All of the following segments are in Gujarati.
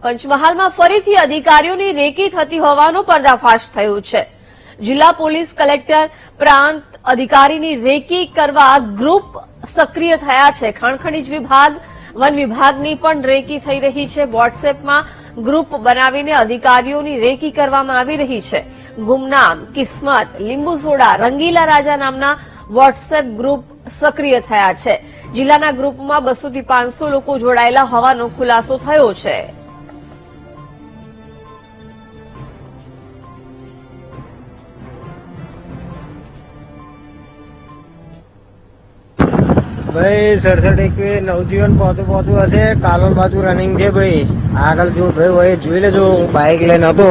પંચમહાલમાં ફરીથી અધિકારીઓની રેકી થતી હોવાનો પર્દાફાશ થયો છે। જિલ્લા પોલીસ કલેક્ટર પ્રાંત અધિકારીની રેકી કરવા ગ્રુપ સક્રિય થયા છે। ખાણ ખનીજ વિભાગ, વન વિભાગની પણ રેકી થઈ રહી છે। વોટ્સએપમાં ગ્રુપ બનાવીને અધિકારીઓની રેકી કરવામાં આવી રહી છે। ગુમનામ, કિસ્મત, લીંબુ સોડા, રંગીલા રાજા નામના વોટ્સએપ ગ્રુપ સક્રિય થયા છે। જિલ્લાના ગ્રુપમાં 200 થી 500 લોકો જોડાયેલા હોવાનો ખુલાસો થયો છે। भाई 67 नवजीवन पहुंचू हसे कालोल बाजू रनिंग है भाई आगल जो भाई वही જોઈ લેજો બાઇક લઈને હતો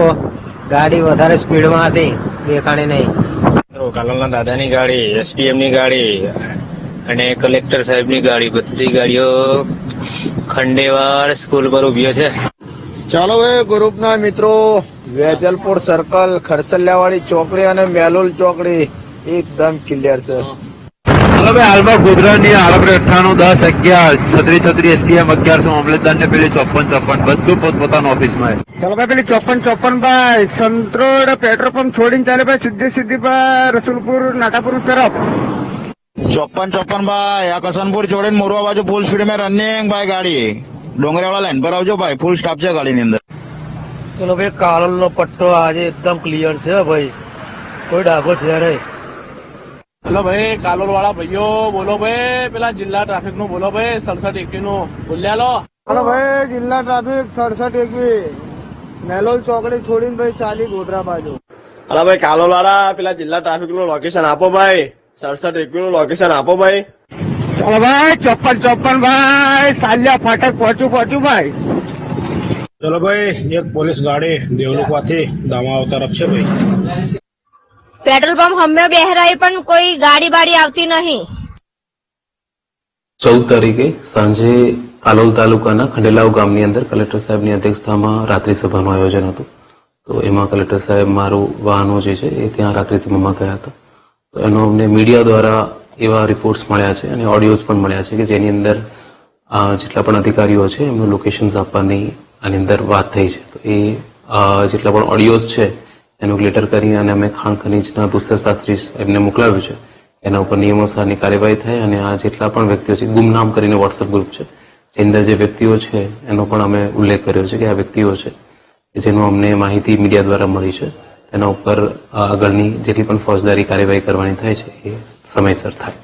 ગાડી વધારે સ્પીડમાં હતી દેખાણી નહીં કાલોલના દાદાની ગાડી એસડીએમ ની ગાડી અને કલેક્ટર સાહેબની ગાડી બધી ગાડીઓ ખંડેવાડ સ્કૂલ પર ઉભી છે। ચાલો ભાઈ ગ્રુપના મિત્રો વેજલપુર સર્કલ ખરસલિયાવાડી ચોકડી અને મેલોલ ચોકડી એકદમ ક્લિયર છે। હાલો ભાઈ હાલમાં ગોધરાની આડબરે 98-10-11 એસડીએમ 1100 મામલતદાર ને પેલી 54-54 બધું પોતપોતાનું ઓફિસમાં। ચાલો ભાઈ પેલી 54-54 ભાઈ સંત્રોડ પેટ્રોલ પંપ છોડીને ચાલે ભાઈ સીધી ભાઈ રસુલપુર નાટાપુર તરફ 54-54 ભાઈ આ કસનપુર છોડીને મોરવા બાજુ ફૂલ સ્પીડ में રનિંગ ભાઈ ગાડી ડોંગરેવાળા લાઈન પર આવજો ભાઈ ફૂલ સ્ટાફ છે ગાડીની અંદર। ચલો ભાઈ કાલોલનો પટ્ટો આજે એકદમ ક્લિયર છે ભાઈ કોઈ ડાઘો છે નહીં। હેલો ભાઈ કાલોલ વાળા ભાઈઓ બોલો ભાઈ પેલા જિલ્લા ટ્રાફિક નું બોલો ભાઈ 67-21 નું બોલ્યા લો। ચાલો ભાઈ જિલ્લા ટ્રાફિક 67-21 મેલોલ ચોકડી છોડીને ભાઈ ચાલી ગોધરા બાજુ। અલા ભાઈ કાલોલ વાળા પેલા જિલ્લા ટ્રાફિક નું લોકેશન આપો ભાઈ 67-21 નું લોકેશન આપો ભાઈ। ચાલો ભાઈ 54-54 ભાઈ સાલિયા ફાટક પહોંચ્યું ભાઈ। ચલો ભાઈ એક પોલીસ ગાડી દેવલુકવાથી દામાવ તરફ છે ભાઈ। પેટ્રોલ પંપ હમે બેહરાઈ પણ કોઈ ગાડી બાડી આવતી નહીં। 14 તારીખે સાંજે કાલોલ તાલુકાના ખંડેલાવ ગામની અંદર કલેક્ટર સાહેબની અધ્યક્ષતામાં રાત્રિ સભાનું આયોજન હતું। તો એમાં કલેક્ટર સાહેબ મારું વાહનો જે છે એ ત્યાં રાત્રિ સભામાં ગયા હતા। તો એનો અમને મીડિયા દ્વારા એવા રિપોર્ટ્સ મળ્યા છે અને ઓડિયોઝ પણ મળ્યા છે કે જેની અંદર જેટલા પણ અધિકારીઓ છે એમનું લોકેશન્સ આપવાની આની અંદર વાત થઈ છે। તો એ જેટલા પણ ઓડિયોઝ છે એનું ગ્લેટર કરી અને અમે ખાણ ખનીજના ભૂસ્તરશાસ્ત્રી સાહેબને મોકલાવ્યું છે। એના ઉપર નિયમોસારની કાર્યવાહી થાય અને આ જેટલા પણ વ્યક્તિઓ છે ગુમનામ કરીને વોટ્સએપ ગ્રુપ છે જે અંદર જે વ્યક્તિઓ છે એનો પણ અમે ઉલ્લેખ કર્યો છે કે આ વ્યક્તિઓ છે જેનો અમને માહિતી મીડિયા દ્વારા મળી છે તેના ઉપર આગળની જેટલી પણ ફોજદારી કાર્યવાહી કરવાની થાય છે એ સમયસર થાય।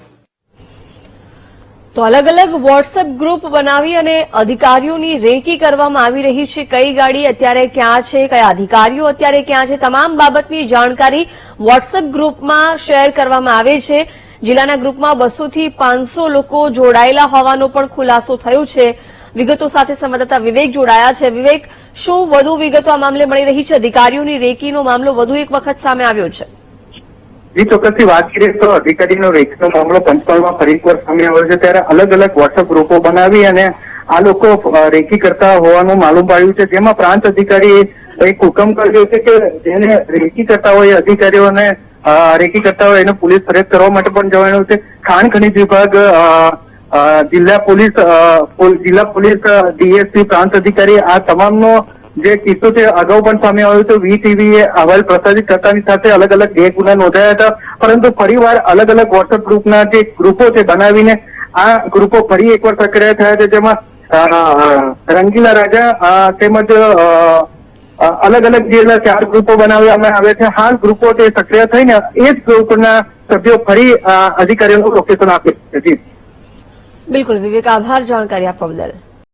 તો અલગ અલગ વોટ્સએપ ગ્રુપ બનાવી અને અધિકારીઓની રેકી કરવામાં આવી રહી છે। કઈ ગાડી અત્યારે ક્યાં છે, કયા અધિકારીઓ અત્યારે ક્યાં છે, તમામ બાબતની જાણકારી વોટ્સએપ ગ્રુપમાં શેર કરવામાં આવે છે। જિલ્લાના ગ્રુપમાં 200 થી 500 લોકો જોડાયેલા હોવાનો પણ ખુલાસો થયો છે। વિગતો સાથે સંવાદદાતા વિવેક જોડાયા છે। વિવેક, શું વધુ વિગતો આ મામલે મળી રહી છે? અધિકારીઓની રેકીનો મામલો વધુ એક વખત સામે આવ્યો છે। ચોક્કસથી વાત કરીએ તો અધિકારીનો રેકીનો મામલો પંચમહાલમાં ફરી એકવાર સામે આવ્યો છે। ત્યારે અલગ અલગ વોટ્સએપ ગ્રુપો બનાવી અને આ લોકો રેકી કરતા હોવાનું માલુમ પાડ્યું છે। જેમાં પ્રાંત અધિકારી એક હુકમ કર્યો છે કે જેને રેકી કરતા હોય અધિકારીઓને રેકી કરતા હોય એને પોલીસ ફરિયાદ કરવા માટે પણ જણાવ્યું છે। ખાણ ખનીજ વિભાગ, જિલ્લા પોલીસ ડીએસપી, પ્રાંત અધિકારી આ તમામનો જે કિસ્સો છે અગાઉ પણ સામે આવ્યો હતો। વીટીવીએ અહેવાલ પ્રસારિત કરતાની સાથે અલગ અલગ 2 ગુના નોંધાયા હતા, પરંતુ ફરીવાર અલગ અલગ વોટ્સએપ ગ્રુપના જે ગ્રુપો છે બનાવીને આ ગ્રુપો ફરી એકવાર સક્રિય થયા છે। જેમાં રંગીલા રાજા તેમજ અલગ અલગ જે 4 ગ્રુપો બનાવવામાં આવે છે। હાલ ગ્રુપો તે સક્રિય થઈને એ જ ગ્રુપના સભ્યો ફરી અધિકારીઓનું લોકેશન આપે છે। બિલકુલ વિવેક, આભાર જાણકારી આપવા બદલ।